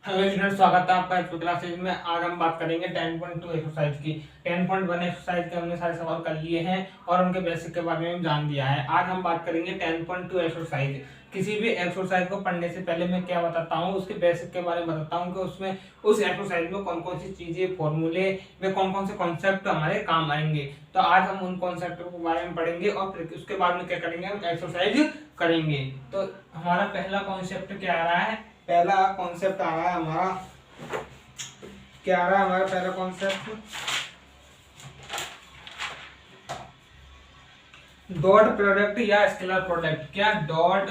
Hello student, स्वागत है आपका एक्सो क्लासेज में। आज हम बात करेंगे 10.2 एक्सरसाइज की। 10.1 एक्सरसाइज के हमने सारे सवाल कर लिए हैं और उनके बेसिक के बारे में जान लिया है। आज हम बात करेंगे 10.2 एक्सरसाइज। किसी भी एक्सरसाइज को पढ़ने से पहले मैं क्या बताता हूँ, उसके बेसिक के बारे में बताता हूँ कि उसमें उस एक्सरसाइज में कौन कौन सी चीजें, फॉर्मूले में कौन कौन से कॉन्सेप्ट हमारे काम आएंगे। तो आज हम उन कॉन्सेप्ट के बारे में पढ़ेंगे और फिर उसके बाद में क्या करेंगे, हम एक्सरसाइज करेंगे। तो हमारा पहला कॉन्सेप्ट क्या आ रहा है, पहला कॉन्सेप्ट आ रहा है हमारा, क्या आ रहा है हमारा पहला कॉन्सेप्ट, डॉट प्रोडक्ट या स्केलर प्रोडक्ट। क्या डॉट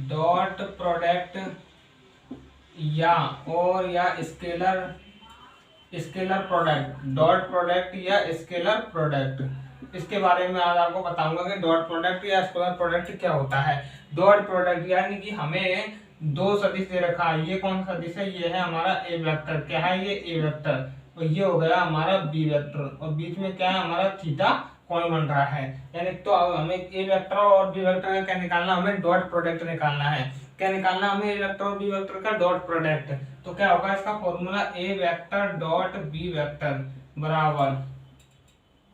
डॉट प्रोडक्ट या scalar scalar product, dot product या स्केलर प्रोडक्ट, इसके बारे में आज आपको बताऊंगा कि डॉट प्रोडक्ट या स्केलर प्रोडक्ट क्या होता है। डॉट प्रोडक्ट यानी कि हमें दो सदिश दे रखा है। ये कौन सा सदिश है, ये है हमारा ए वेक्टर। क्या है ये, ए वेक्टर। और ये हो गया हमारा बी वेक्टर और बीच में क्या है हमारा थीटा कोण बन रहा है। यानी तो अब हमें ए वेक्टर और बी वेक्टर का क्या निकालना, हमें डॉट प्रोडक्ट निकालना है। क्या निकालना हमें, ए वेक्टर और बी वेक्टर का डॉट प्रोडक्ट। तो क्या होगा इसका formula, A vector dot B vector बराबर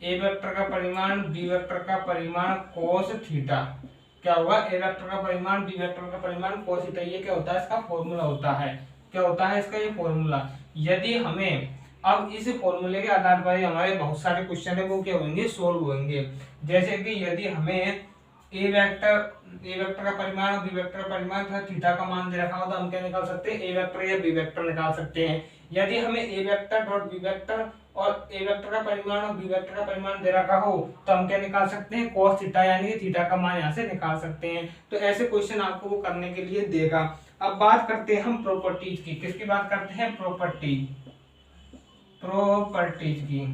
ए वेक्टर का परिमाण बी वेक्टर का परिमाण कोस थीटा। क्या होगा, ए वेक्टर का परिमाण बी वेक्टर का परिमाण कोस थीटा। ये क्या होता है, इसका फॉर्मूला होता है। क्या होता है इसका ये फॉर्मूला। यदि हमें अब इस फॉर्मूले के आधार पर हमारे बहुत सारे क्वेश्चन है वो क्या होंगे, सोल्व होंगे। जैसे कि यदि हमें ए वेक्टर का परिमाण और बी वेक्टर का परिमाण तथा थीटा का मान दे रखा हो तो हम क्या निकाल सकते हैं, ए वेक्टर या बी वेक्टर निकाल सकते हैं। यदि हमें A vector dot B vector और ए वेक्टर का परिमाण और बी वेक्टर का परिमाण दे रखा हो तो हम क्या निकाल सकते हैं, cos थीटा, यानी कि थीटा का मान यहाँ से निकाल सकते हैं। तो ऐसे क्वेश्चन आपको वो करने के लिए देगा। अब बात करते हैं हम प्रॉपर्टीज की। किसकी बात करते हैं, प्रॉपर्टीज की।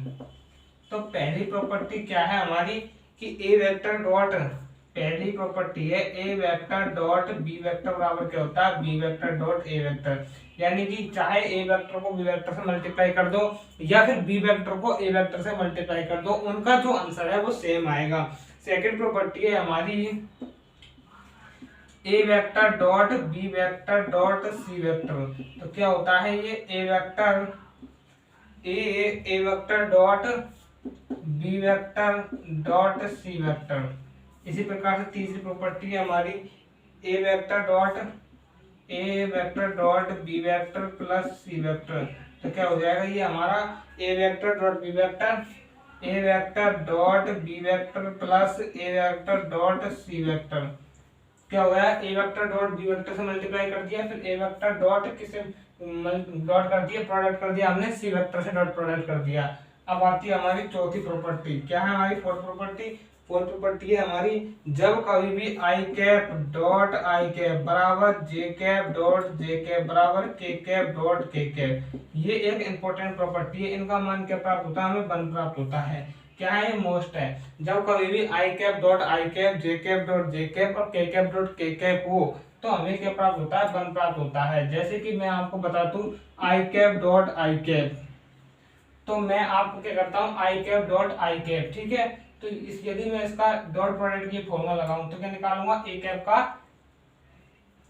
तो पहली प्रॉपर्टी क्या है हमारी कि ए वेक्टर डॉट, पहली प्रॉपर्टी है A vector dot B vector बराबर क्या होता है, B vector dot A vector. यानी कि चाहे ए वेक्टर को बी वेक्टर से मल्टीप्लाई कर दो या फिर बी वेक्टर को ए वेक्टर से मल्टीप्लाई कर दो, उनका जो आंसर है वो सेम आएगा। सेकंड प्रॉपर्टी है हमारी A vector dot B vector dot C vector. तो क्या होता है ये, A vector dot B vector dot C vector. इसी प्रकार से तीसरी प्रॉपर्टी है हमारी A vector dot B vector plus C vector. तो क्या हो जाएगा ये हमारा A vector dot B vector, A vector dot B vector plus A vector dot C vector. क्या हो गया, A vector dot B vector से मल्टीप्लाई कर दिया, फिर ए वेक्टर डॉट किसे डॉट कर दिया, प्रोडक्ट कर दिया हमने सी वेक्टर से, डॉट प्रोडक्ट कर दिया। अब आती है हमारी चौथी प्रॉपर्टी। क्या है हमारी फोर्थ प्रॉपर्टी, फोर्थ प्रॉपर्टी है हमारी जब कभी भी I cap dot I cap बराबर जे कैप डॉट जे कैप बराबर के कैप डॉट के कैप। ये एक इंपॉर्टेंट प्रॉपर्टी है। इनका मान क्या प्राप्त होता है, हमें वन प्राप्त होता है। क्या है, मोस्ट है। जब कभी भी I cap dot I cap, J cap dot J cap और के कैप डॉट के कैप हो तो हमें क्या प्राप्त होता है, वन प्राप्त होता है। जैसे कि मैं आपको बता दूं आई कैप डॉट आई कैप, तो मैं आपको क्या करता हूँ, आई कैप डॉट आई कैप, ठीक है। तो इस यदि मैं इसका डॉट प्रोडक्ट की फॉर्मूला लगाऊं तो क्या निकालूंगा, ए कैप का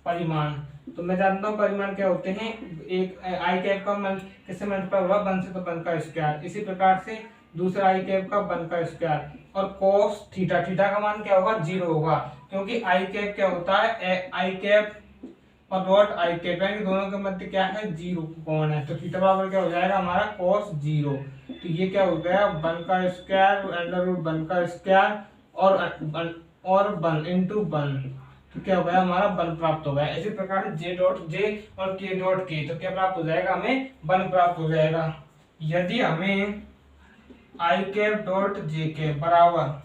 परिमाण। तो मैं जानता हूँ परिमाण क्या होते हैं, एक आई कैप का मान किससे मल्टीप्लाई होगा, वन से, तो वन का स्क्वायर। इसी प्रकार से दूसरा आई कैप का वन का स्क्वायर और कोस थीटा, थीटा का मान क्या होगा, जीरो होगा, क्योंकि आई कैप क्या होता है, आई कैप और डॉट आई कैप यानी दोनों के मध्य क्या है, जीरो कोण है। तो थीटा बराबर क्या हो जाएगा हमारा कोस जीरो। तो ये क्या हो गया, वन का स्क्वायर अंडर रूट वन का स्क्वायर और वन इंटू वन। तो क्या हो गया हमारा वन प्राप्त हो गया। इसी प्रकार से जे डॉट जे और के डॉट के, तो क्या प्राप्त हो जाएगा, हमें वन प्राप्त हो जाएगा। यदि हमें आई कैप डॉट जे कैप बराबर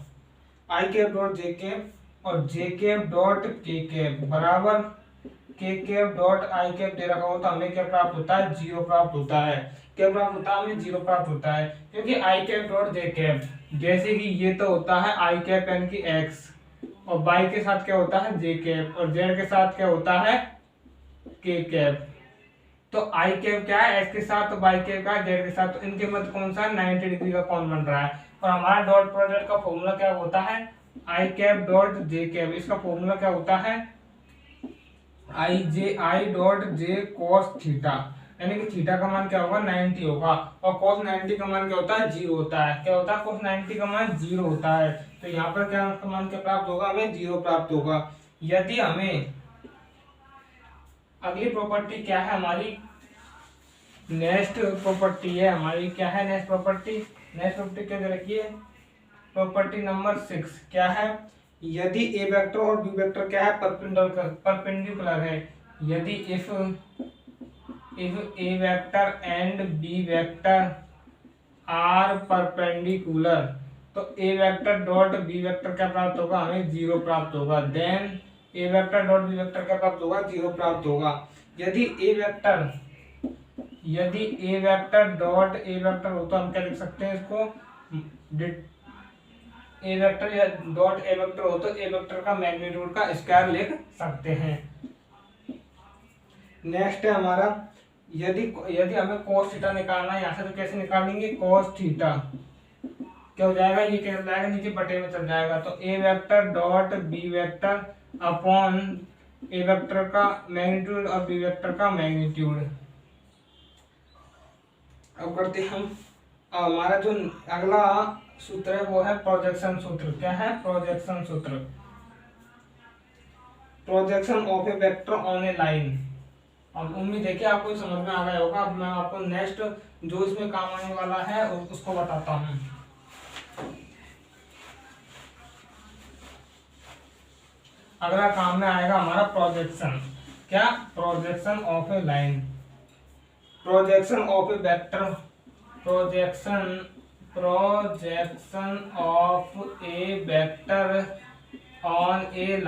आई कैप डॉट जे कैप और जे कैप डॉट के कैप बराबर के कैप डॉट आई कैप दे रखा हो तो हमें क्या प्राप्त होता है, जीरो प्राप्त होता है। क्या प्राप्त होता है, हमें जीरो प्राप्त होता है, क्योंकि आई कैप डॉट जे कैप, जैसे कि ये तो होता है आई कैप यानी कि एक्स, और बाई के साथ क्या होता है जे कैप, और जेड के साथ क्या होता है के कैप। तो आई कैप क्या है, एक्स के साथ, तो बाई कैप का है जेड के साथ, तो इनके मध्य कौन सा 90 डिग्री का कोण बन रहा है। और हमारा डॉट प्रोडक्ट का फॉर्मूला क्या होता है, आई कैप डॉट जे कैप। इसका फॉर्मूला क्या होता है, I dot J cos theta, यानी कि थीटा का मान क्या होगा 90 होगा, और cos 90 का मान क्या होता है 0 होता है। क्या होता है cos 90 का मान 0 होता है, तो यहाँ पर क्या मान क्या प्राप्त होगा, हमें 0 प्राप्त होगा। यदि हमें अगली प्रॉपर्टी क्या है हमारी, नेक्स्ट प्रॉपर्टी है हमारी, क्या है नेक्स्ट प्रॉपर्टी, नेक्स्ट प्रॉपर्टी क्या दे रखी है, प्रॉपर्टी नंबर 6 क्या है, यदि ए वेक्टर और बी वेक्टर क्या है परपेंडिकुलर है, यदि if A vector and B vector are perpendicular, तो A vector dot B vector क्या प्राप्त होगा, हमें 0 प्राप्त होगा। Then A vector dot B vector क्या प्राप्त होगा, 0 प्राप्त होगा। यदि ए वेक्टर डॉट ए वेक्टर हो तो हम क्या लिख सकते हैं इसको, ए वेक्टर या डॉट ए वेक्टर हो तो ए वेक्टर का मैग्नीट्यूड का स्क्वायर लिख सकते हैं। नेक्स्ट है हमारा, यदि हमें cos थीटा निकालना है यहाँ से, तो कैसे निकालेंगे, cos थीटा क्या हो जाएगा, ये क्या हो जाएगा, नीचे बटे में चल जाएगा, तो A vector dot B vector upon A vector का मैग्नीट्यूड और बी वेक्टर का मैग्नीट्यूड। अब करते हैं हम, हमारा जो अगला सूत्र है वो है प्रोजेक्शन सूत्र। क्या है प्रोजेक्शन सूत्र, projection of A vector on A line. अब उम्मीद है कि आपको समझ में आ गया होगा। अब मैं आपको नेक्स्ट जो इसमें काम आने वाला है उसको बताता हूँ। अगला काम में आएगा हमारा प्रोजेक्शन। क्या, projection of A line, projection of A vector, projection of A vector on A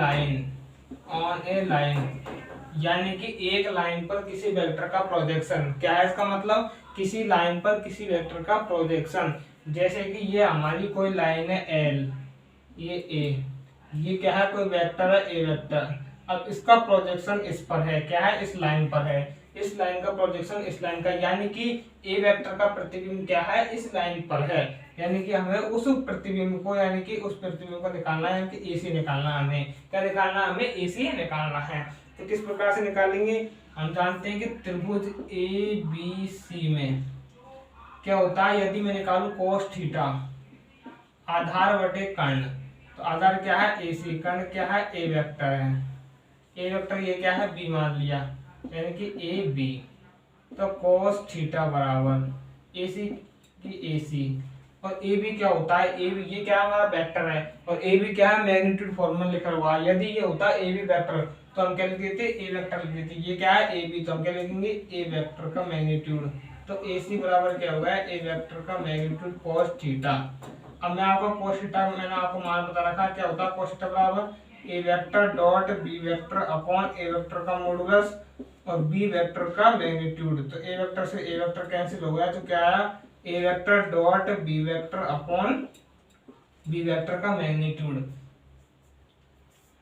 line, यानी कि एक लाइन पर किसी वेक्टर का प्रोजेक्शन। क्या है इसका मतलब, किसी लाइन पर किसी वेक्टर का प्रोजेक्शन। जैसे कि ये हमारी कोई लाइन है एल, ये ए, ये क्या है कोई वेक्टर है ए वेक्टर। अब इसका प्रोजेक्शन इस पर है, क्या है इस लाइन पर है, इस लाइन का प्रोजेक्शन इस लाइन का, यानी कि ए वेक्टर का प्रतिबिंब क्या है इस लाइन पर है, यानी कि हमें उस प्रतिबिंब को, यानी कि उस प्रतिबिंब को निकालना है, कि एसी निकालना है। हमें क्या निकालना है, हमें एसी निकालना है। तो किस प्रकार से निकालेंगे, हम जानते हैं कि त्रिभुज ए बी सी में क्या होता है, यदि मैं निकालू cos थीटा आधार बटे कर्ण, तो आधार क्या है एसी, कर्ण क्या है ए वेक्टर है, ए वेक्टर ये क्या है बी मान लिया, यानी कि ए बी, तो cos थीटा बराबर एसी की एसी, और ए बी क्या होता है, ए बी ये क्या हमारा वेक्टर है, और ए बी क्या है मैग्नीट्यूड फॉर्मूला लिखा हुआ है। यदि ये होता है ए बी वेक्टर तो हम क्या लिख देते, ए वेक्टर लिख देते, ये क्या है ए बी, तो हम क्या लिखेंगे ए वेक्टर का मैग्नीट्यूड, तो ए सी बराबर क्या होगा ए वेक्टर का मैग्नीट्यूड cos थीटा। अब मैं आपको cos थीटा, मैंने आपको मान बता रखा क्या होता है cos थीटा बराबर A vector dot B vector upon A vector का मॉडुलस और बी वेक्टर का मैग्नीट्यूड। तो ए वेक्टर से ए वेक्टर कैंसिल हो गया, तो क्या आया A vector dot B vector upon B vector का मैग्नीट्यूड,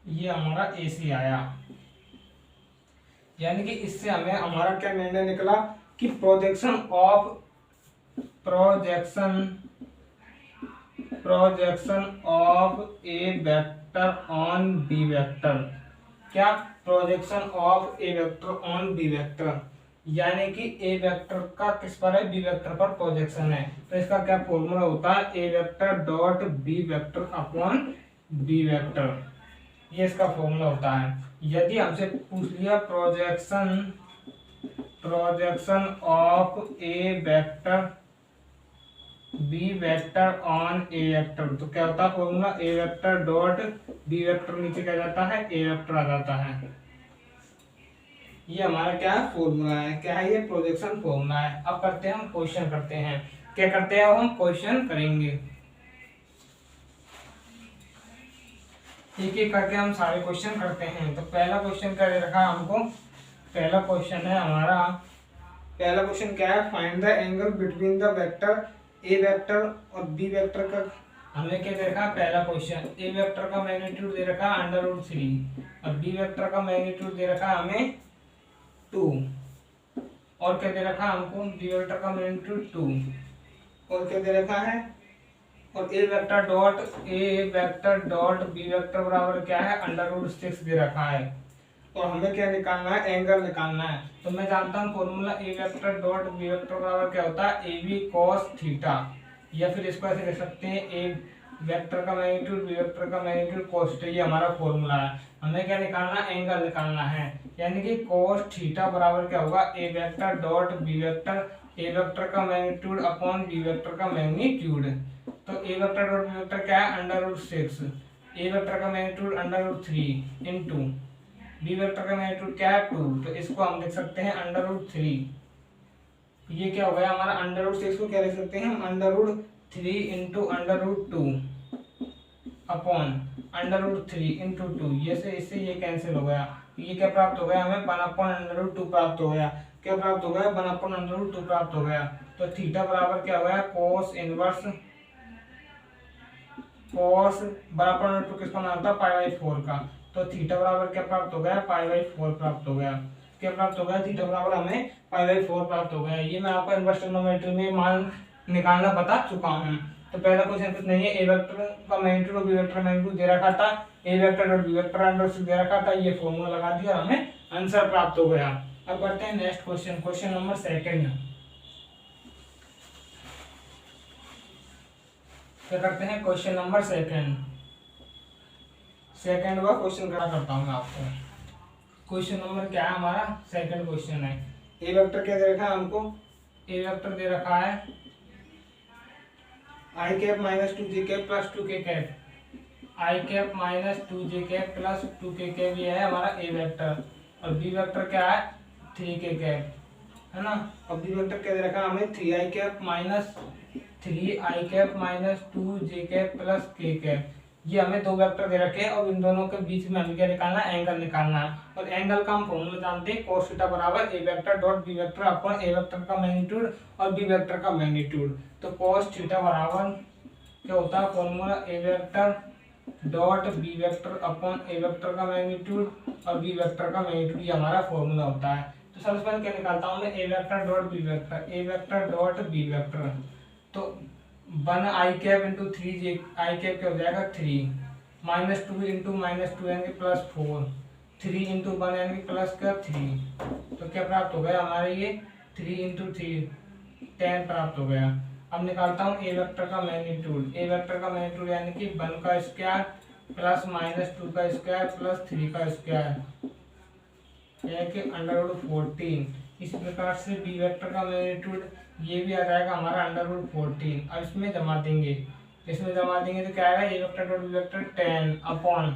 ये हमारा ए सी आया। यानी कि इससे हमें हमारा क्या निर्णय निकला कि projection of A vector on B vector, क्या projection of A vector on B vector, यानी कि ए वेक्टर का किस पर है बी वेक्टर पर प्रोजेक्शन है, तो इसका क्या फॉर्मूला होता है A vector dot B vector upon B vector, ये इसका फॉर्मूला होता है। यदि हमसे पूछ लिया projection of A vector B vector on A vector, तो क्या होता है formula A vector dot B vector, नीचे क्या जाता है ए वेक्टर आ जाता है। ये हमारा क्या है फॉर्मूला है, क्या है ये प्रोजेक्शन फॉर्मूला है। अब करते हैं हम क्वेश्चन करते हैं, क्या करते हैं अब हम क्वेश्चन करेंगे, एक एक करके हम सारे क्वेश्चन करते हैं। तो पहला क्वेश्चन क्या दे रखा है हमको, पहला क्वेश्चन है हमारा, पहला क्वेश्चन क्या है, find the angle between the vector A वेक्टर और बी वेक्टर का। हमें क्या दे रखा है पहला क्वेश्चन, ए वेक्टर का मैग्नीट्यूड दे रखा है √3 और बी वेक्टर का मैग्नीट्यूड दे रखा है हमें 2, और क्या दे रखा है हमको बी वेक्टर का मैग्नीट्यूड 2, और क्या दे रखा है, और A vector dot B vector बराबर क्या है √6 दे रखा है। और हमें क्या निकालना है, एंगल निकालना है। तो मैं जानता हूँ formula A vector dot B vector बराबर क्या होता है, ए बी कॉस थीटा, या फिर इसको ऐसे लिख सकते हैं ए वेक्टर का मैग्नीट्यूड बी वेक्टर का मैग्नीट्यूड कॉस थीटा, ये हमारा फॉर्मूला है। हमें क्या निकालना है, एंगल निकालना है, यानी कि कॉस थीटा बराबर क्या होगा, ए vector dot B vector, A vector का मैग्नीट्यूड अपॉन बी वेक्टर का मैग्नीट्यूड। तो A vector dot B vector क्या है, √6, ए वेक्टर का मैग्नीट्यूड √3 इंटू बी वेक्टर का मैग्नीट्यूड क्या है 2, तो इसको हम लिख सकते हैं √3। ये क्या हो गया हमारा, √6 को क्या लिख सकते हैं हम, √3 इंटू √2 अपॉन √3 इंटू 2, ये से इससे ये कैंसिल हो गया। ये क्या प्राप्त हो गया हमें, 1/√2 प्राप्त हो गया। क्या प्राप्त हो गया, 1/√2 प्राप्त हो गया। तो थीटा बराबर क्या हो गया, cos इनवर्स cos बराबर √2 किसका मान होता है, π/4 का। तो थीटा बराबर क्या प्राप्त हो गया, π/4 प्राप्त हो गया। क्या प्राप्त हो गया, थीटा बराबर हमें π/4 प्राप्त हो गया। ये मैं आपको इनवर्स ट्रिग्नोमेट्री में मान निकालना बता चुका हूँ। तो पहला क्वेश्चन कुछ नहीं है, ए वेक्टर का मैग्नीट्यूड और बी वेक्टर का मैग्नीट्यूड दे रखा था, ए वेक्टर और बी वेक्टर √6 दे रखा था, ये फॉर्मूला लगा दिया और हमें आंसर प्राप्त हो गया। अब बढ़ते हैं नेक्स्ट क्वेश्चन, क्वेश्चन नंबर 2। क्या करते हैं, क्वेश्चन नंबर 2 का क्वेश्चन करा करता हूँ मैं आपको। क्वेश्चन नंबर क्या है हमारा, 2nd क्वेश्चन है। ए वेक्टर क्या दे रखा है हमको, ए वेक्टर दे रखा है i cap minus 2j cap plus 2k cap, i cap minus 2j cap plus 2k cap, ये है हमारा ए वेक्टर। और बी वेक्टर क्या है, 3k कैप, है ना। और बी वेक्टर क्या दे रखा है हमें, 3i cap minus 3i cap minus 2j cap plus k cap. ये हमें दो वेक्टर दे रखे हैं और इन दोनों के बीच में हमें क्या निकालना है, एंगल निकालना है। और एंगल का हम फॉर्मूला जानते हैं, cos थीटा बराबर A vector dot B vector upon A vector का मैग्नीट्यूड और बी वेक्टर का मैग्नीट्यूड। तो cos थीटा बराबर क्या होता है, formula A vector dot B vector upon A vector का मैग्नीट्यूड और बी वेक्टर का मैग्नीट्यूड, ये हमारा फॉर्मूला होता है। तो सबसे पहले क्या निकालता हूँ मैं, ए vector dot B vector, A vector dot B vector. तो 1i cap into 3j i cap क्या हो जाएगा 3, -2 इंटू -2 यानी प्लस 4, 3 इंटू 1 यानी प्लस का 3। तो क्या प्राप्त हो गया हमारे, ये 3 इंटू 3 10 प्राप्त हो गया। अब निकालता हूँ ए वेक्टर का मैग्नीट्यूड, ए वेक्टर का मैग्नीट्यूड यानी कि 1 का स्क्वायर प्लस -2 का स्क्वायर प्लस 3 का स्क्वायर, यानी कि √14। इस प्रकार से बी वेक्टर का मैग्नीट्यूड ये भी आ जाएगा हमारा √14। अब इसमें जमा देंगे, तो क्या आएगा, A vector dot B vector 10 upon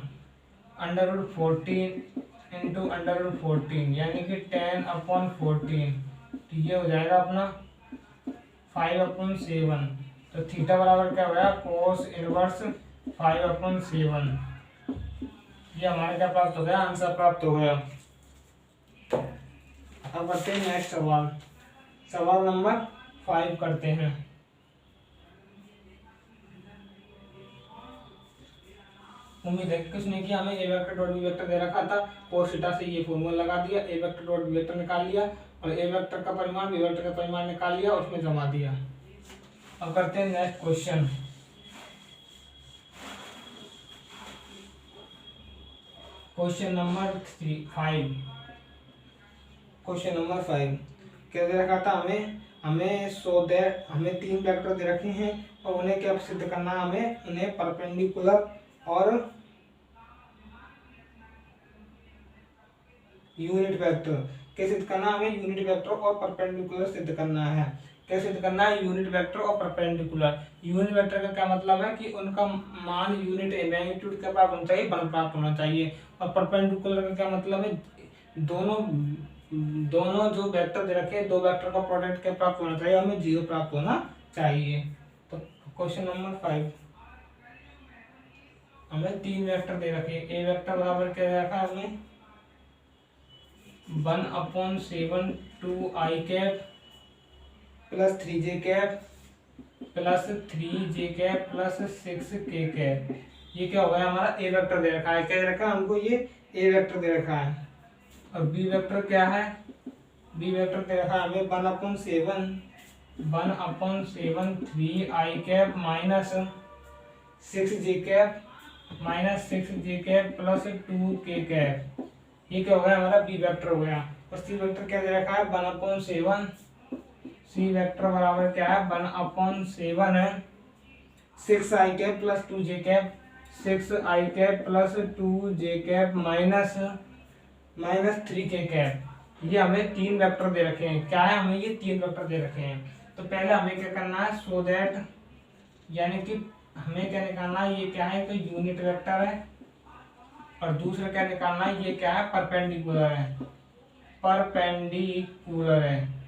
√14 into √14 यानी कि 10 अपॉन 14। तो ये हो जाएगा अपना 5/7। तो थीटा बराबर क्या हो गया, cos इनवर्स 5/7। ये हमारे क्या प्राप्त हो गया, आंसर प्राप्त हो गया। अब करते हैं नेक्स्ट सवाल, सवाल नंबर 5 करते हैं। उम्मीद है कुछ नहीं किया, हमें A vector dot B vector दे रखा था, cos थीटा से ये फॉर्मूला लगा दिया, ए वेक्टर डॉट बी वेक्टर निकाल लिया और ए वेक्टर का परिमाण बी वेक्टर का परिमाण निकाल लिया और उसमें जमा दिया। अब करते हैं next question, question number 5। Question number 5 क्या दे रखा था हमें सो दैट हमें 3 वेक्टर दे रखे हैं और उन्हें क्या सिद्ध करना है, हमें उन्हें परपेंडिकुलर और यूनिट वेक्टर कैसे सिद्ध करना, हमें यूनिट वेक्टर और परपेंडिकुलर सिद्ध करना है। कैसे सिद्ध करना है, यूनिट वेक्टर और परपेंडिकुलर। यूनिट वेक्टर का क्या मतलब है कि उनका मान यूनिट मैग्नीट्यूड के प्राप्त होना चाहिए, 1 प्राप्त होना चाहिए। और परपेंडिकुलर का क्या मतलब है, दोनों जो वेक्टर दे रखे हैं, दो वेक्टर का प्रोडक्ट क्या प्राप्त होना चाहिए, हमें 0 प्राप्त होना चाहिए। तो क्वेश्चन नंबर 5 हमें 3 वेक्टर दे रखे हैं। ए वेक्टर बराबर क्या दे रखा है हमें, 1/7 2i cap plus 3j cap plus 3j cap plus 6k cap. ये क्या हो गया हमारा, ए वेक्टर दे रखा है। क्या दे रखा है हमको, ये ए वेक्टर दे रखा है। और बी वेक्टर क्या है, बी वेक्टर दे रखा है हमें 1/7 3i cap minus 6j cap plus 2k cap. ये क्या हो गया हमारा बी वेक्टर हो गया। और सी वेक्टर क्या दे रखा है 1/7। सी वेक्टर बराबर क्या है 1/7 है 6i cap plus 2j cap 6i cap plus 2j cap minus 3k cap. ये हमें 3 वेक्टर दे रखे हैं। क्या है हमें ये 3 वेक्टर दे रखे हैं। तो पहले हमें क्या करना है सो दैट यानी कि हमें क्या निकालना है ये क्या है तो यूनिट वेक्टर है और दूसरा क्या निकालना है ये क्या है परपेंडिकुलर है। परपेंडिकुलर है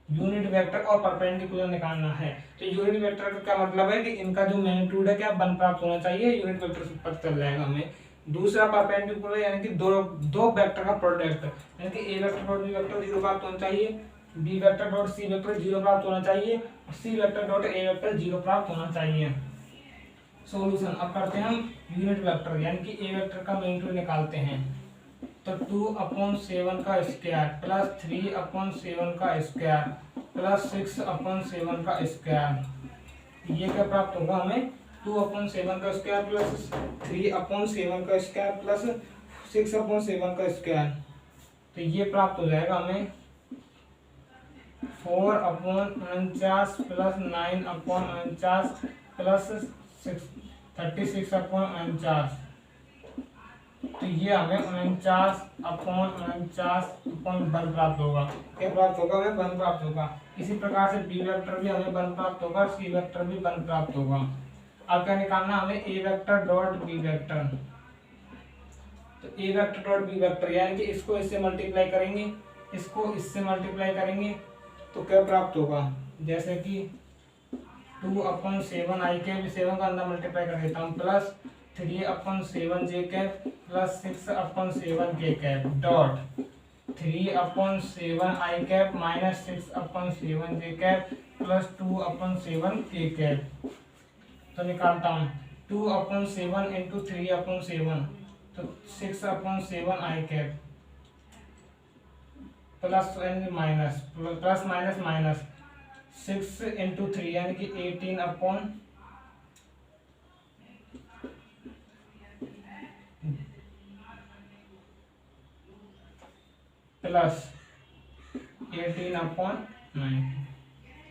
यूनिट वेक्टर और परपेंडिकुलर निकालना है। तो यूनिट वेक्टर का क्या मतलब है कि इनका जो मैग्नीट्यूड है क्या 1 प्राप्त होना चाहिए। यूनिट वेक्टर से पता चल जाएगा हमें। दूसरा परपेंडिकुलर यानी कि दो वेक्टर का प्रोडक्ट यानी कि A vector dot B vector 0 प्राप्त होना चाहिए, B vector dot C vector 0 प्राप्त होना चाहिए और C vector dot A vector 0 प्राप्त होना चाहिए। सॉल्यूशन अब करते हैं हम यूनिट वेक्टर यानी कि ए वेक्टर का मैग्नीट्यूड निकालते हैं। तो 2/7 का स्क्वायर प्लस 3/7 का स्क्वायर प्लस 6/7 का स्क्वायर ये क्या प्राप्त होगा हमें 2/7 का स्क्वायर प्लस 3/7 का स्क्वायर प्लस 6/7 का स्क्वायर। तो ये प्राप्त हो जाएगा हमें 4/49 प्लस 9/49 प्लस 36/49। तो ये हमें 49/49/1 प्राप्त होगा। क्या प्राप्त होगा हमें 1 प्राप्त होगा। इसी प्रकार से बी वेक्टर भी हमें 1 प्राप्त होगा, सी वेक्टर भी 1 प्राप्त होगा। अब क्या निकालना हमें A vector dot B vector. तो A vector dot B vector यानी कि इसको इससे मल्टीप्लाई करेंगे, इसको इससे मल्टीप्लाई करेंगे तो क्या प्राप्त होगा जैसे कि 2/7 आई कैप 7 का अंदर मल्टीप्लाई कर देता हूँ प्लस 3/7 जे कैप प्लस 6/7 के कैप डॉट 3/7 आई कैप माइनस 6/7 जे कैप प्लस 2/7 के कैप। तो निकालता हूँ 2/7 इंटू 3/7 तो 6/7 I cap plus minus plus minus minus 6 into 3 यानी कि 18 प्लस 18/9।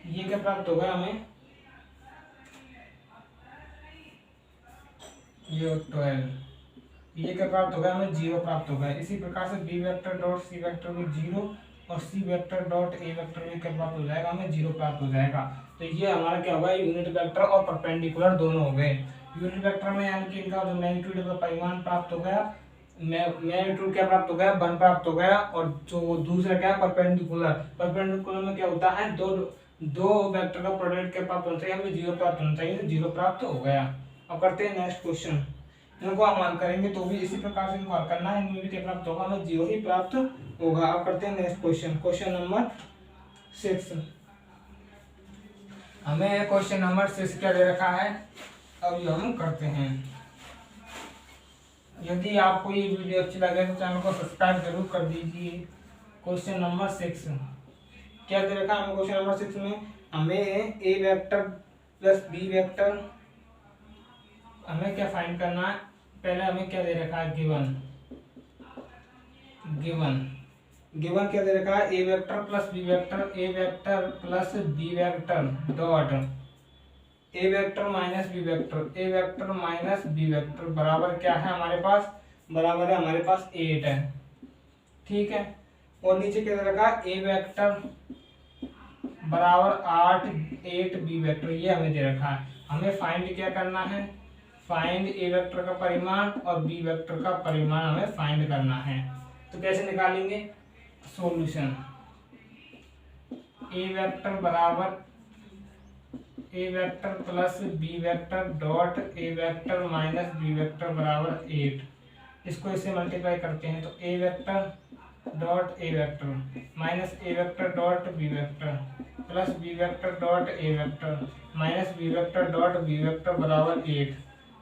ये क्या प्राप्त होगा हमें ये 12। ये क्या प्राप्त होगा हमें 0 प्राप्त होगा। इसी प्रकार से B vector dot C vector भी 0 और C vector dot A vector भी क्या प्राप्त हो जाएगा हमें 0 प्राप्त हो जाएगा। तो ये हमारा क्या होगा यूनिट वेक्टर और परपेंडिकुलर दोनों हो गए। यूनिट वेक्टर में यानी कि इनका जो मैग्नीट्यूड का परिमाण प्राप्त हो गया, मैग्नीट्यूड क्या प्राप्त हो गया 1 प्राप्त हो गया। और जो दूसरा क्या है परपेंडिकुलर में क्या होता है दो वेक्टर का प्रोडक्ट क्या प्राप्त होना चाहिए हमें 0 प्राप्त होना चाहिए। 0 प्राप्त हो गया। अब करते हैं नेक्स्ट क्वेश्चन। इनको हम हल करेंगे तो भी इसी प्रकार से इनको हल करना है। इनमें भी क्या प्राप्त होगा हमें 0 ही प्राप्त होगा। अब करते हैं नेक्स्ट क्वेश्चन। क्वेश्चन नंबर 6 हमें क्वेश्चन नंबर 6 क्या दे रखा है अब ये हम करते हैं। यदि आपको ये वीडियो अच्छी लगे तो चैनल को सब्सक्राइब जरूर कर दीजिए। क्वेश्चन नंबर 6 क्या दे रखा है हमें क्वेश्चन नंबर 6 में हमें A vector plus B vector हमें क्या फाइंड करना है। पहले हमें क्या दे रखा है गिवन क्या दे रखा है A vector plus B vector A vector plus B vector dot A vector minus B vector A vector minus B vector बराबर क्या है हमारे पास बराबर है हमारे पास 8 है। ठीक है। और नीचे क्या दे रखा है ए वेक्टर बराबर 8 बी वेक्टर ये हमें दे रखा है। हमें फाइंड क्या करना है फाइंड ए वेक्टर का परिमाण और बी वेक्टर का परिमाण हमें फाइंड करना है। तो कैसे निकालेंगे सॉल्यूशन ए वेक्टर बराबर A vector plus B vector dot A vector minus B vector बराबर 8। इसको इससे मल्टीप्लाई करते हैं तो A vector dot A vector minus A vector dot B vector plus B vector dot A vector minus B vector dot B vector बराबर 8।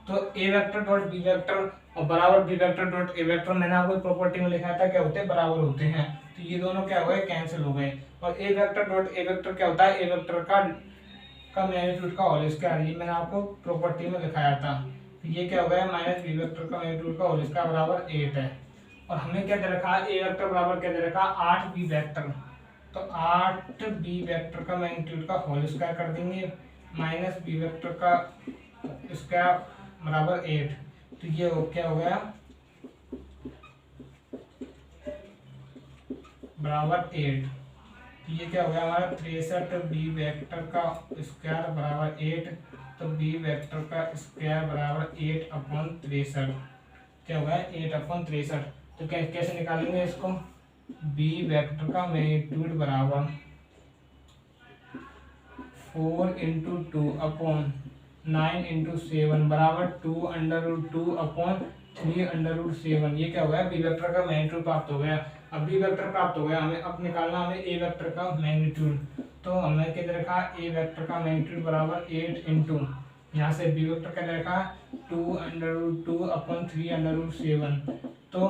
तो A vector dot B vector और बराबर B vector dot A vector मैंने आपको property में लिखा था क्या होते हैं बराबर होते हैं। तो ये दोनों क्या हो गए कैंसिल हो गए। और A vector dot A vector क्या होता है ए वेक्टर का मैग्नीट्यूड का होल स्क्वायर। ये मैंने आपको प्रॉपर्टी में लिखाया था। तो ये क्या हो गया, माइनस बी वेक्टर का मैग्नीट्यूड का होल स्क्वायर बराबर 8 है। और हमें क्या दे रखा है, ए वेक्टर बराबर क्या दे रखा है, 8 बी वेक्टर। तो 8 बी वेक्टर का मैग्नीट्यूड का होल स्क्वायर कर देंगे, माइनस बी वेक्टर का स्क्वायर बराबर 8। तो ये क्या हो गया, बराबर 8। तो ये क्या हो गया हमारा, 63 बी वेक्टर का स्क्वायर बराबर 8। तो बी वेक्टर का स्क्वायर बराबर 8/63 क्या हो गया, 8/63। तो कैसे निकालेंगे इसको, बी वेक्टर का मैग्नीट्यूड बराबर 4×2/9×7 बराबर 2√2/3√7। ये क्या हो गया, बी वेक्टर का मैग्नीट्यूड प्राप्त हो गया। अब बी वेक्टर प्राप्त हो गया, हमें अब निकालना हमें ए वेक्टर का मैग्नीट्यूड। तो हमने क्या दे रखा, ए वेक्टर का मैग्नीट्यूड बराबर 8 इंटू, यहाँ से बी वेक्टर का दे रखा 2√2/3√7, तो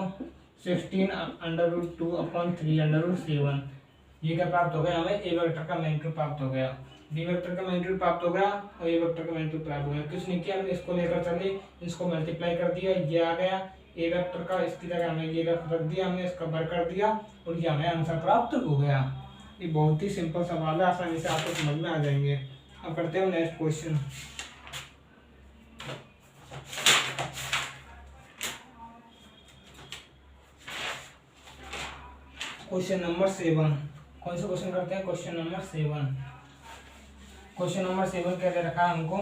16√2/3√7। ये क्या प्राप्त हो गया, हमें ए वेक्टर का मैग्नीट्यूड प्राप्त हो गया, बी वेक्टर का मैग्नीट्यूड प्राप्त हो गया और ए वेक्टर का मैग्नीट्यूड प्राप्त हो गया। कुछ नहीं किया हमने, इसको लेकर चले, इसको मल्टीप्लाई कर दिया, ये आ गया ए वेक्टर का, इसकी जगह हमें ये रख दिया, हमने इसका बर कर दिया और ये हमें आंसर प्राप्त हो गया। ये बहुत ही सिंपल सवाल है, आसानी से आपको समझ में आ जाएंगे। अब करते हैं नेक्स्ट क्वेश्चन। Question number 7। कौन सा क्वेश्चन करते हैं, क्वेश्चन नंबर 7। क्वेश्चन नंबर 7 क्या दे रखा है हमको,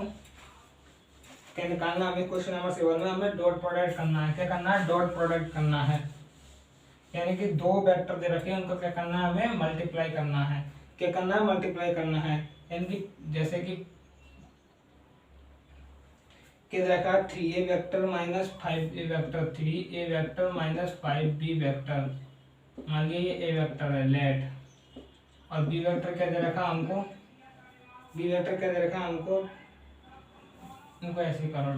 क्या निकालना हमें, क्वेश्चन नंबर 7 में हमें डॉट प्रोडक्ट करना है। क्या करना है, डॉट प्रोडक्ट करना है, यानी कि दो वेक्टर दे रखे हैं, उनको क्या करना है, हमें मल्टीप्लाई करना है। क्या करना है, मल्टीप्लाई करना है, यानी कि जैसे कि क्या दे रखा है, 3a vector minus 5a vector, 3a vector minus 5b vector. मान लीजिए ये a वेक्टर है, लेट, और b वेक्टर क्या दे रखा हमको, b वेक्टर क्या दे रखा हमको, इनको ऐसे करो,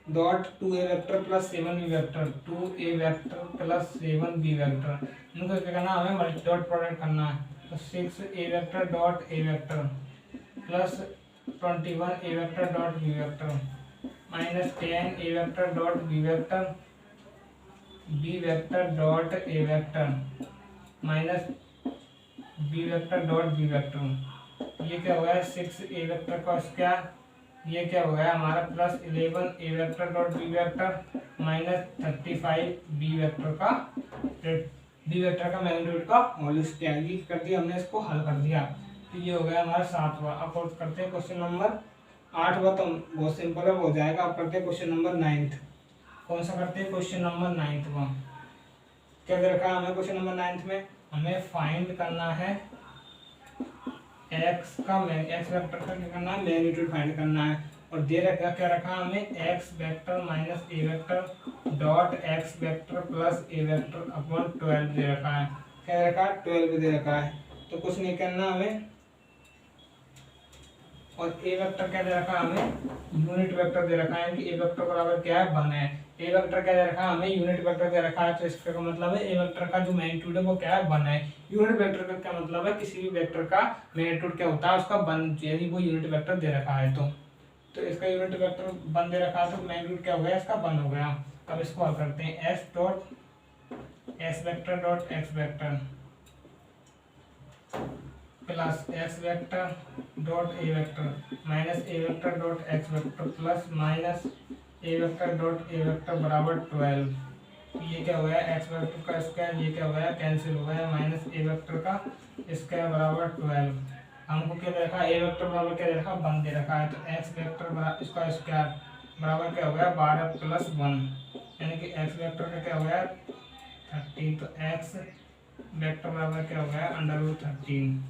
dot 2a vector plus 7b vector, 2a vector plus 7b vector. इनको क्या करना, हमें डॉट प्रोडक्ट करना है। तो 6a vector dot a vector plus 21a vector dot b vector minus 10a vector dot b vector, b vector dot a vector minus b vector dot b vector. ये क्या हो गया, 6a वेक्टर का square, ये क्या हो गया हमारा plus 11a vector dot b vector minus 35b vector का, b वेक्टर का मैग्नीट्यूड का होल स्क्वायर। ये कर दिया हमने, इसको हल कर दिया। तो ये हो गया हमारा 7वां। अब करते हैं क्वेश्चन नंबर 8वां, तो बहुत सिंपल हो जाएगा। अब करते हैं क्वेश्चन नंबर 9। कौन सा करते हैं, क्वेश्चन नंबर 9वां। क्या दे रखा है हमें क्वेश्चन नंबर 9 में, हमें फाइंड करना है एक्स वेक्टर का क्या करना है, मैग्नीट्यूड फाइंड करना है। और दे रखा, क्या रखा हमें, X vector minus A vector dot X vector plus A vector upon 12 दे रखा है। क्या रखा है, 12 दे रखा है। तो कुछ नहीं करना हमें, और ए वेक्टर क्या दे रखा है हमें, यूनिट वेक्टर दे रखा है कि ए वेक्टर बराबर क्या है, 1 है। ए वेक्टर क्या दे रखा है हमें, यूनिट वेक्टर दे रखा है। तो इसका मतलब है ए वेक्टर का जो मैग्नीट्यूड है वो क्या है, 1 है। यूनिट वेक्टर का क्या मतलब है, किसी भी वेक्टर का मैग्नीट्यूड क्या होता है, उसका 1, यदि वो यूनिट वेक्टर दे रखा है तो इसका यूनिट वेक्टर 1 दे रखा है, तो मैग्नीट्यूड क्या हो गया, इसका 1 हो गया। अब इसको हल करते हैं, S vector dot X vector plus x vector dot A vector minus A vector dot X vector plus minus A vector dot A vector बराबर 12। ये क्या हो गया, एक्स वेक्टर का स्क्वायर, ये क्या हो गया, कैंसिल हो गया, माइनस ए वेक्टर का स्क्वायर बराबर 12। हमको क्या दे रखा है, ए वेक्टर बराबर क्या दे रखा है, 1 दे रखा है। तो एक्स वेक्टर बराबर इसका स्क्वायर बराबर क्या हो गया, 12 + 1, यानी कि एक्स वेक्टर का क्या हो गया, 30। तो एक्स वेक्टर बराबर क्या हो गया, √13।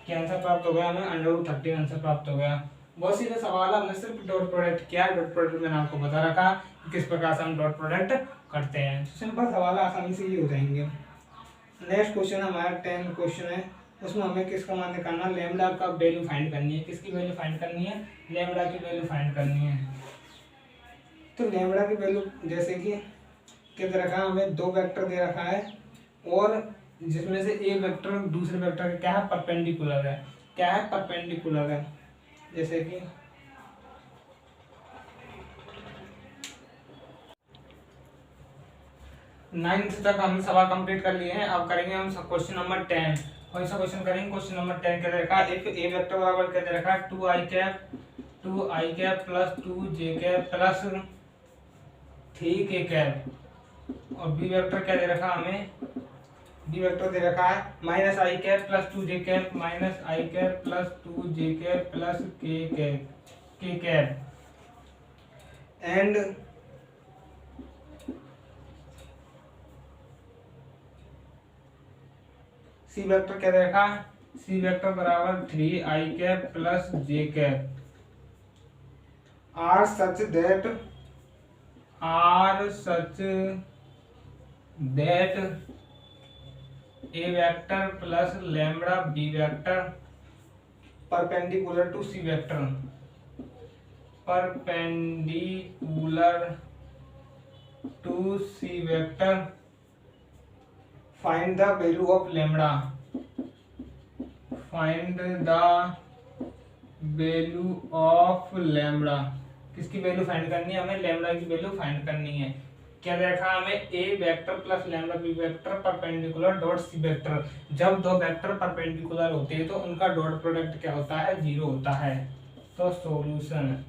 क्या आंसर प्राप्त हो गया, हमें √13 आंसर प्राप्त हो गया। बहुत सीधा सवाल है, हमने सिर्फ डॉट प्रोडक्ट किया। डॉट प्रोडक्ट मैंने आपको बता रखा कि किस प्रकार से हम डॉट प्रोडक्ट करते हैं। सिंपल सवाल है, आसानी से ये हो जाएंगे। नेक्स्ट क्वेश्चन हमारा 10 क्वेश्चन है, उसमें हमें किसका मान निकालना, लैम्डा का वैल्यू फाइंड करनी है। किसकी वैल्यू फाइंड करनी है, लैम्डा की वैल्यू फाइंड करनी है। तो लैम्डा की वैल्यू जैसे कि क्या दे रखा है हमें, 2 वेक्टर दे रखा है और जिसमें से एक वेक्टर दूसरे वेक्टर का क्या है, परपेंडिकुलर है। क्या है, परपेंडिकुलर है। जैसे कि 9th तक हमने सवाल कंप्लीट कर लिए हैं। अब करेंगे हम क्वेश्चन नंबर 10। कौन सा क्वेश्चन करेंगे? क्वेश्चन नंबर 10 क्या दे रखा है? इफ ए वेक्टर बराबर क्या दे रखा है? 2i cap plus 2j cap plus 3k cap, और बी वेक्टर क्या दे रखा हमें? बी वेक्टर दे रखा है minus I cap plus 2j cap minus I cap plus 2j cap plus K cap and C vector क्या दे रखा है? सी वेक्टर बराबर 3i cap plus j cap are such that A vector plus lambda B vector perpendicular to C vector, perpendicular to C vector, find the value of lambda, find the value of lambda. किसकी value find करनी है? हमें lambda की value find करनी है। क्या देखा हमें? A vector plus lambda B vector perpendicular dot C vector. जब दो वेक्टर परपेंडिकुलर होते हैं तो उनका डॉट प्रोडक्ट क्या होता है? 0 होता है। तो solution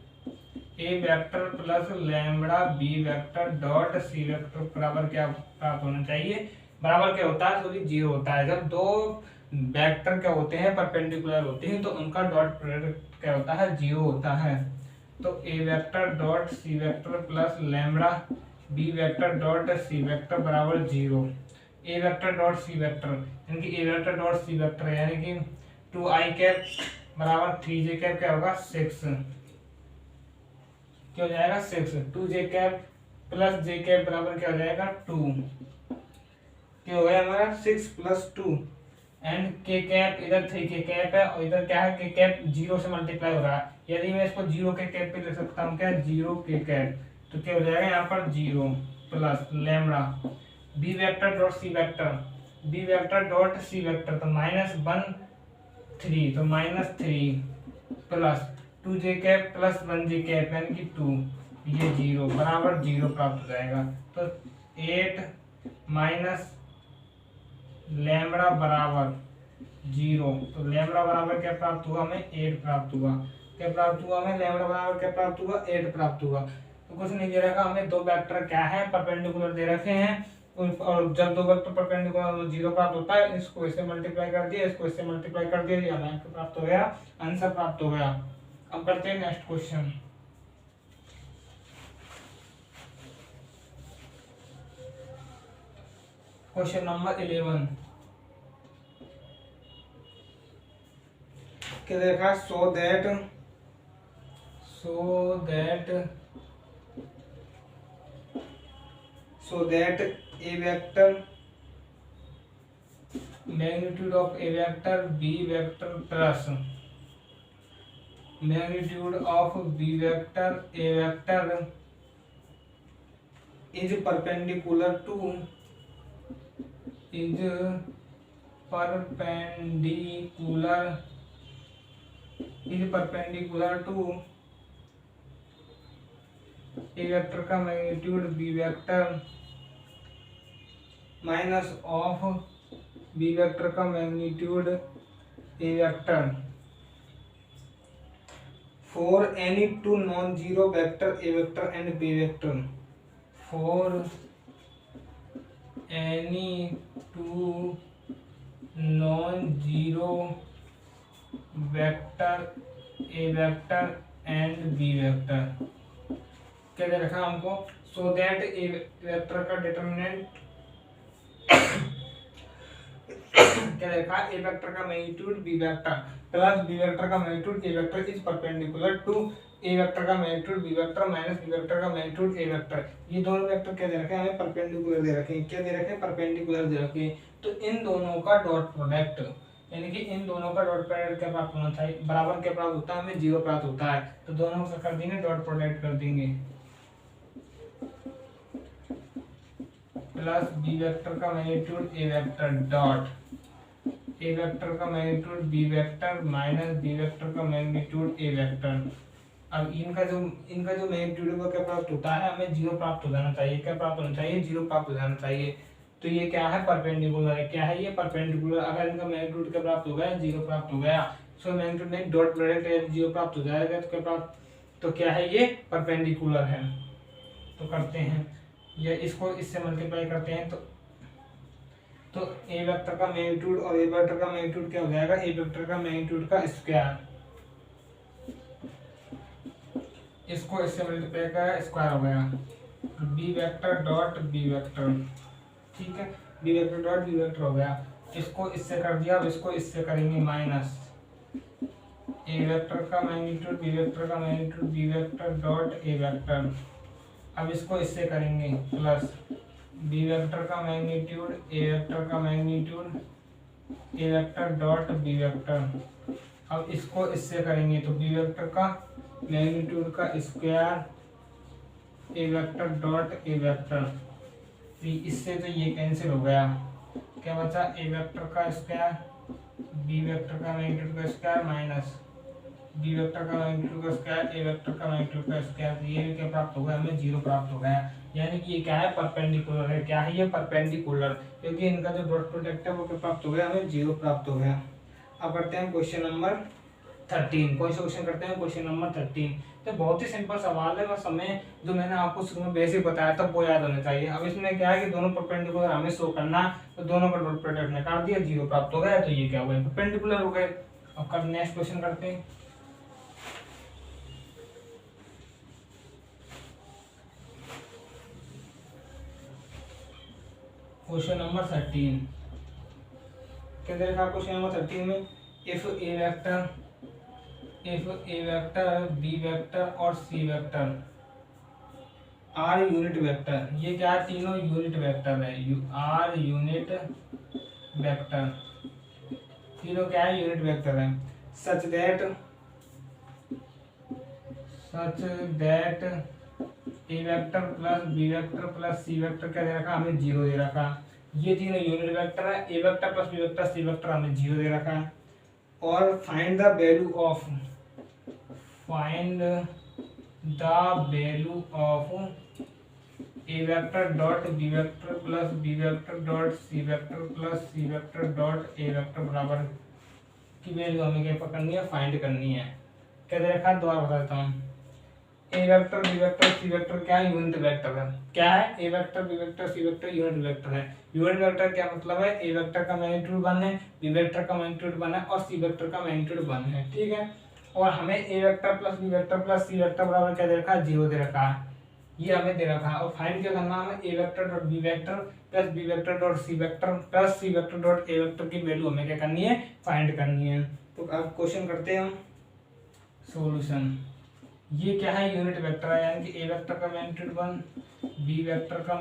A vector plus lambda B vector dot C vector बराबर क्या प्राप्त होना चाहिए? बराबर क्या होता है? सॉरी 0 होता है। जब दो वेक्टर क्या होते हैं? परपेंडिकुलर होते हैं तो उनका डॉट प्रोडक्ट क्या होता है? 0 होता है। तो A vector dot C vector plus lambda B vector dot C vector बराबर 0। A vector dot C vector यानी कि A vector dot C vector यानी कि 2i कैप बराबर 3j कैप क्या होगा? 6। क्या हो जाएगा? 6। 2j cap plus j cap बराबर क्या हो जाएगा? 2। क्या हो गया हमारा? 6 प्लस 2 एंड के कैप, इधर 3k कैप है और इधर क्या है? के कैप 0 से मल्टीप्लाई हो रहा है। यदि मैं इसको 0 के कैप पे लिख सकता हूँ, क्या? 0 के कैप, तो क्या हो जाएगा यहाँ पर? 0 plus lambda B vector dot C vector, B vector dot C vector, तो -1 3, तो -3 plus 2j cap plus 1j cap यानी कि 2, ये 0 बराबर 0 प्राप्त हो जाएगा। तो 8 माइनस लैम्बडा बराबर 0, तो लैम्बडा बराबर क्या प्राप्त हुआ? हमें 8 प्राप्त हुआ। क्या प्राप्त हुआ हमें? लैम्बडा बराबर क्या प्राप्त हुआ? 8 प्राप्त हुआ। तो कुछ नहीं दे रखा हमें, दो वेक्टर क्या है? परपेंडिकुलर दे रखे हैं, और जब दो वेक्टर परपेंडिकुलर तो 0 प्राप्त होता है। इसको इससे मल्टीप्लाई कर दिया, इसको इससे मल्टीप्लाई कर दिया, ये हमें प्राप्त हो गया, आंसर प्राप्त हो गया। अब करते हैं नेक्स्ट क्वेश्चन। क्वेश्चन नंबर 11 क्या देखा? So that A vector magnitude of A vector B vector plus magnitude of B vector A vector is perpendicular to to A vector का magnitude B vector minus of B vector का magnitude A vector for any two non zero vector A vector and B vector, for any two non zero vector A vector and B vector. क्या दे रखा हमको? So that A vector का determinant क्या देखा? A vector का magnitude B vector plus B vector का magnitude A vector is perpendicular to A vector का magnitude B vector minus B vector का मैग्नीट्यूड ए वेक्टर। ये दोनों वेक्टर क्या दे रखे हैं? हमें परपेंडिकुलर दे रखे हैं। क्या दे रखे हैं? परपेंडिकुलर दे रखे हैं। तो इन दोनों का डॉट प्रोडक्ट यानी कि इन दोनों का डॉट प्रोडक्ट क्या प्राप्त होना चाहिए? बराबर क्या प्राप्त होता है? हमें 0 प्राप्त होता है। तो दोनों का कर देंगे, डॉट प्रोडक्ट कर देंगे, प्लस बी वेक्टर का magnitude A vector dot A vector का magnitude B vector minus B vector का मैग्नीट्यूड ए वेक्टर। अब इनका जो मैग्नीट्यूड वो क्या प्राप्त होता है, हमें जीरो प्राप्त हो जाना चाहिए। क्या प्राप्त होना चाहिए, जीरो प्राप्त हो जाना चाहिए। तो ये क्या है, परपेंडिकुलर है। क्या है ये, परपेंडिकुलर। अगर इनका मैग्नीट्यूड क्या प्राप्त हो गया, जीरो प्राप्त हो गया, सो मैग्नीट्यूड में डॉट प्रोडक्ट जीरो प्राप्त हो जाएगा, तो क्या प्राप्त, तो क्या है ये, परपेंडिकुलर है। तो करते हैं ये, इसको इससे मल्टीप्लाई करते हैं तो ए वेक्टर का मैग्नीट्यूड और ए वेक्टर का मैग्नीट्यूड क्या हो जाएगा, ए वेक्टर का मैग्नीट्यूड का स्क्वायर, इसको इससे मल्टीप्लाई का स्क्वायर हो गया, B vector dot B vector, ठीक है, B vector dot B vector हो गया। इसको इससे कर दिया, अब इसको इससे करेंगे माइनस ए वेक्टर का मैग्नीट्यूड बी वेक्टर का magnitude B vector dot A vector. अब इसको इससे करेंगे प्लस बी वेक्टर का मैग्नीट्यूड ए वेक्टर का magnitude A vector dot B vector. अब इसको इससे करेंगे तो बी वेक्टर का मैग्नीट्यूड का square A vector dot A vector. इससे तो ये कैंसिल हो गया, क्या बचा, ए वेक्टर का स्क्वायर बी वेक्टर का मैग्नीट्यूड का स्क्वायर माइनस बी वेक्टर का मैग्नीट्यूड का स्क्वायर ए वेक्टर का मैग्नीट्यूड का स्क्वायर। ये भी क्या प्राप्त हो गया, हमें जीरो प्राप्त हो गया। यानी कि ये क्या है, परपेंडिकुलर है। क्या है ये, परपेंडिकुलर, क्योंकि इनका जो डॉट प्रोडक्ट है वो क्या प्राप्त हो गया, हमें जीरो प्राप्त हो गया। अब करते हैं क्वेश्चन नंबर 13। कौन सा क्वेश्चन करते हैं, क्वेश्चन नंबर 13। तो बहुत ही सिंपल सवाल है, बस हमें जो मैंने आपको शुरू में बेसिक बताया था वो याद होना चाहिए। अब इसमें क्या है कि दोनों परपेंडिकुलर हमें शो करना, तो दोनों का डॉट प्रोडक्ट निकाल दिया, जीरो प्राप्त हो गया, तो ये क्या हुआ, परपेंडिकुलर हो गए। अब कर नेक्स्ट क्वेश्चन करते हैं। क्वेश्चन नंबर 13 क्या देखा, क्वेश्चन नंबर 13 में if A vector B vector और C vector are unit vector, ये क्या है, तीनों यूनिट वेक्टर है, आर यूनिट वेक्टर, तीनों क्या है, यूनिट वेक्टर है। Such that A vector plus B vector plus C vector क्या दे रखा, हमें जीरो दे रखा। ये तीनों यूनिट वेक्टर है, A vector plus B vector C vector हमें जीरो दे रखा है। और find the value of A vector dot B vector plus B vector dot C vector plus C vector dot A vector बराबर की value हमें क्या करनी है, फाइंड करनी है। क्या दे रखा है, दोबारा बता देता हूँ। A vector B vector C vector क्या है, यूनिट वेक्टर है। क्या है, A vector B vector C vector unit vector है। यूनिट वेक्टर क्या मतलब है, ए वेक्टर का मैग्नीट्यूड 1 है, बी वेक्टर का मैग्नीट्यूड 1 है और सी वेक्टर का मैग्नीट्यूड 1 है, ठीक है। और हमें A vector plus B vector plus C vector बराबर क्या दे रखा है, जीरो दे रखा है, ये हमें दे रखा है। और फाइंड क्या करना है, A vector dot B vector plus B vector dot C vector plus C vector dot A vector की वैल्यू हमें क्या करनी है, फाइंड करनी है। तो अब क्वेश्चन करते हैं हम सॉल्यूशन। ये क्या है, यूनिट वेक्टर है, यानी कि ए वेक्टर का मैग्नीट्यूड 1 बी वेक्टर का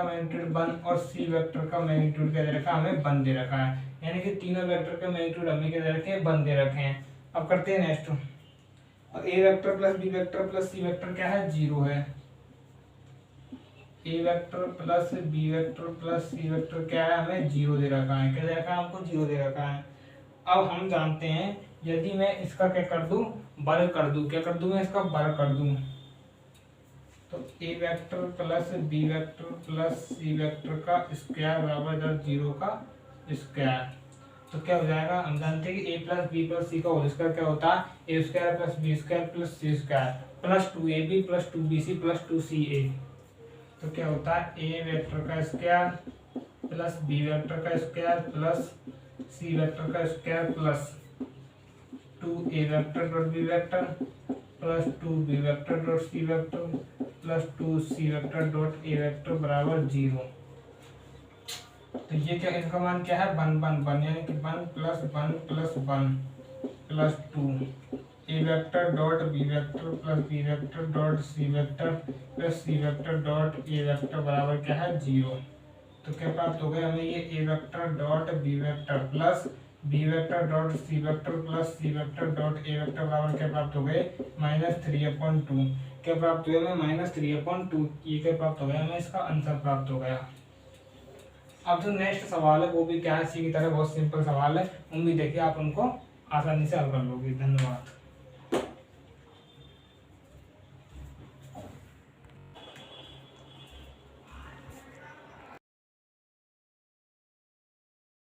मैग्नीट्यूड 1 और सी वेक्टर का मैग्नीट्यूड क्या दे रखा है, हमें 1 दे रखा है। यानी कि तीनों वेक्टर के मैग्नीट्यूड हमें क्या दे रखे हैं, 1 दे रखे हैं। अब करते हैं नेक्स्ट। और A vector plus B vector plus C vector क्या है, जीरो है। A vector plus B vector plus C vector क्या है, हमें जीरो दे रखा है। क्या दे रखा है, हमको जीरो दे रखा है। अब हम जानते हैं यदि मैं इसका क्या कर दूं, वर्ग कर दूं, क्या कर दूं, मैं इसका वर्ग कर दूं, तो A vector plus B vector plus C vector का स्क्वायर बराबर जीरो का स्क्वायर। तो क्या हो जाएगा, हम जानते हैं कि A plus B plus C का होल स्क्वायर क्या होता है, A square plus B square plus C square plus 2ab plus 2bc plus 2ca। तो क्या होता है, ए वेक्टर का स्क्वायर प्लस बी वेक्टर का स्क्वायर प्लस सी वेक्टर का square plus 2a vector dot B vector plus 2b vector dot C vector plus 2c vector dot A vector बराबर 0। तो ये क्या, इनका मान क्या है, 1 1 1, यानी कि 1 plus 1 plus 1 plus 2 A vector dot B vector plus B vector dot C vector plus C vector dot A vector बराबर क्या है, 0। तो क्या प्राप्त हो गया हमें, ये A vector dot B vector plus B vector dot C vector plus C vector dot A vector बराबर क्या प्राप्त हो गए, -3/2। क्या प्राप्त हुआ हमें, -3/2। ये क्या प्राप्त हो गया हमें, इसका आंसर प्राप्त हो गया। अब जो नेक्स्ट सवाल है वो भी क्या है, इसी की तरह बहुत सिंपल सवाल है, उम्मीद है कि आप उनको आसानी से हल कर लोगे। धन्यवाद।